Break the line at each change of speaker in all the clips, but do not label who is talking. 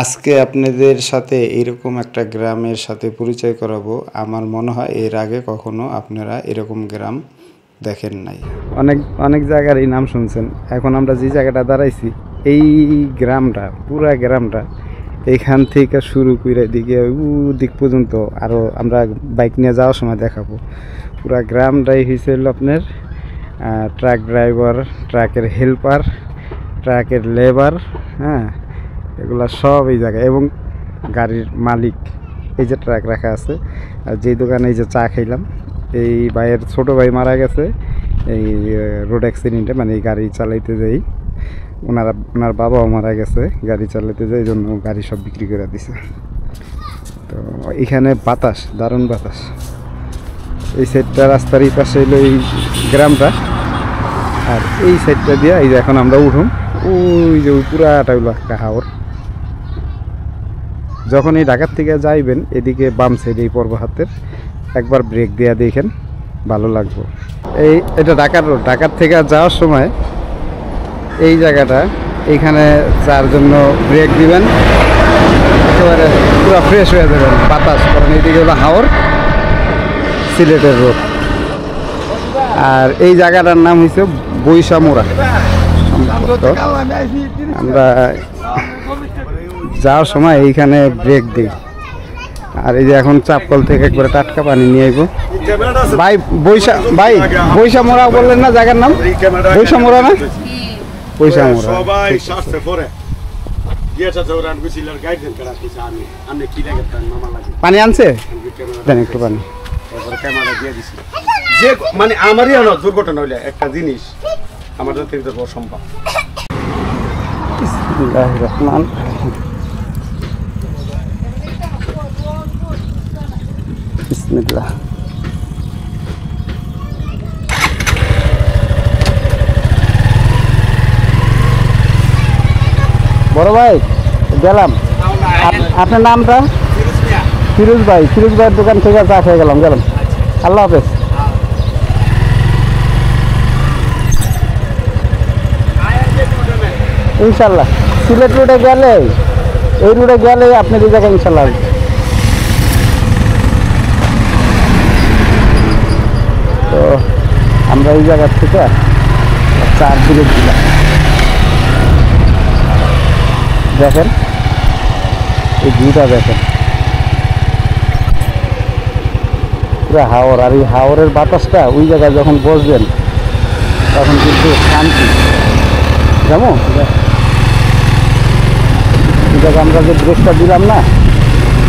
আজকে আপনাদের সাথে এরকম একটা গ্রামের সাথে পরিচয় করাবো। আমার মনে হয় এর আগে কখনো আপনারা এরকম গ্রাম দেখেন নাই। অনেক অনেক জায়গারই নাম শুনছেন। এখন আমরা যে জায়গাটা দাঁড়াইছি এই গ্রামটা, পুরা গ্রামটা এইখান থেকে শুরু করে দিকে দিক পর্যন্ত আরও আমরা বাইক নিয়ে যাওয়ার সময় দেখাবো। পুরা গ্রামটাই হয়েছিল আপনার ট্রাক ড্রাইভার, ট্রাকের হেল্পার, ট্রাকের লেবার, হ্যাঁ, এগুলা সব এই জায়গায়। এবং গাড়ির মালিক, এই যে ট্রাক রাখা আছে, আর যেই দোকানে এই যে চা খাইলাম, এই ভাইয়ের ছোটো ভাই মারা গেছে এই রোড অ্যাক্সিডেন্টে, মানে এই গাড়ি চালাইতে যাই ওনার বাবাও মারা গেছে গাড়ি চালাইতে যাই, এই জন্য গাড়ি সব বিক্রি করে দিছে। তো এখানে বাতাস, দারুণ বাতাস। এই সাইডটা রাস্তার এই পাশে হইলো এই গ্রামটা, আর এই সাইডটা দিয়ে এই যে এখন আমরা উঠুন, ওই যে ওই পুরাটা হইলো একটা হাওর। যখন এই ঢাকার থেকে যাইবেন এদিকে বাম সাইড এই পর্ব হাতের একবার ব্রেক দেওয়া দেখেন, ভালো লাগবে। এটা ঢাকার রোড। ঢাকার থেকে যাওয়ার সময় এই জায়গাটা, এইখানে যার জন্য ব্রেক দিবেন, একেবারে পুরো ফ্রেশ হয়ে যাবেন বাতাস, কারণ এইদিকে হলো হাওর, সিলেটের রোড। আর এই জায়গাটার নাম হচ্ছে বৈশামোড়া। আমরা যাওয়ার সময় এইখানে ব্রেক দিই। আর এই যে এখন চাপকল থেকে একবারে টাটকা পানি নিয়ে আইব। ভাই বৈশামোড়া বললেন না জায়গার নাম? বৈশামোড়া না? বৈশামোড়া। পানি আনছে? দেন একটু পানি।
যে মানে আমারই দুর্ঘটনা হইলে একটা জিনিস আমার সম্ভব।
বিসমিল্লাহির রহমান। বিসমিল্লাহ। বড় ভাই গেলাম। আপনার নামটা? ফিরোজ ভাই। ফিরোজ ভাইয়ের দোকান থেকে চা খেয়ে গেলাম। আল্লাহ হাফেজ। ইনশাল্লাহ সিলেট রোডে গেলে, এই রোডে গেলে আপনার এই জায়গায় ইনশাল্লাহ। তো আমরা এই জায়গার থেকে 4 ব্রেক দিলাম। দেখেন এই ভিউটা দেখেন, পুরো হাওর। আর এই হাওরের বাতাসটা ওই জায়গায় যখন বসবেন তখন কিন্তু শান্তি। যেমন এই জায়গায় আমরা যে ব্রেকটা দিলাম না,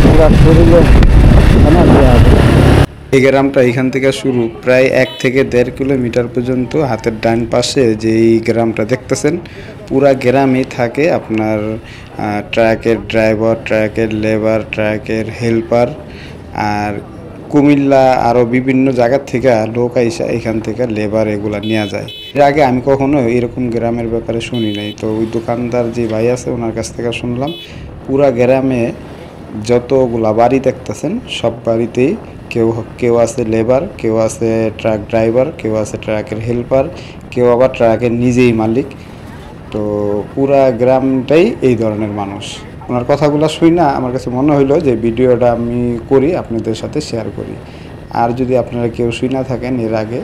পুরো শরীরে এনার্জি হবে। এই গ্রামটা এখান থেকে শুরু, প্রায় 1 থেকে 1.5 কিলোমিটার পর্যন্ত। হাতের ডান পাশে যে এই গ্রামটা দেখতেছেন, পুরা গ্রামে থাকে আপনার ট্রাকের ড্রাইভার, ট্রাকের লেবার, ট্রাকের হেল্পার। আর কুমিল্লা আরও বিভিন্ন জায়গার থেকে লোক আইসা এখান থেকে লেবার এগুলা নেওয়া যায়। এর আগে আমি কখনো এরকম গ্রামের ব্যাপারে শুনি নাই। তো ওই দোকানদার যে ভাই আছে ওনার কাছ থেকে শুনলাম, পুরা গ্রামে যতগুলা বাড়ি দেখতেছেন সব বাড়িতেই কেউ আছে লেবার, কেউ আছে ট্রাক ড্রাইভার, কেউ আছে ট্রাকের হেল্পার, কেউ আবার ট্রাকের নিজেই মালিক। তো পুরা গ্রামটাই এই ধরনের মানুষ। ওনার কথাগুলো শুই না আমার কাছে মনে হইলো যে ভিডিওটা আমি করি, আপনাদের সাথে শেয়ার করি। আর যদি আপনারা কেউ শুই না থাকেন এর আগে,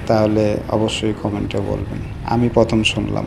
তাহলে অবশ্যই কমেন্টে বলবেন। আমি প্রথম শুনলাম।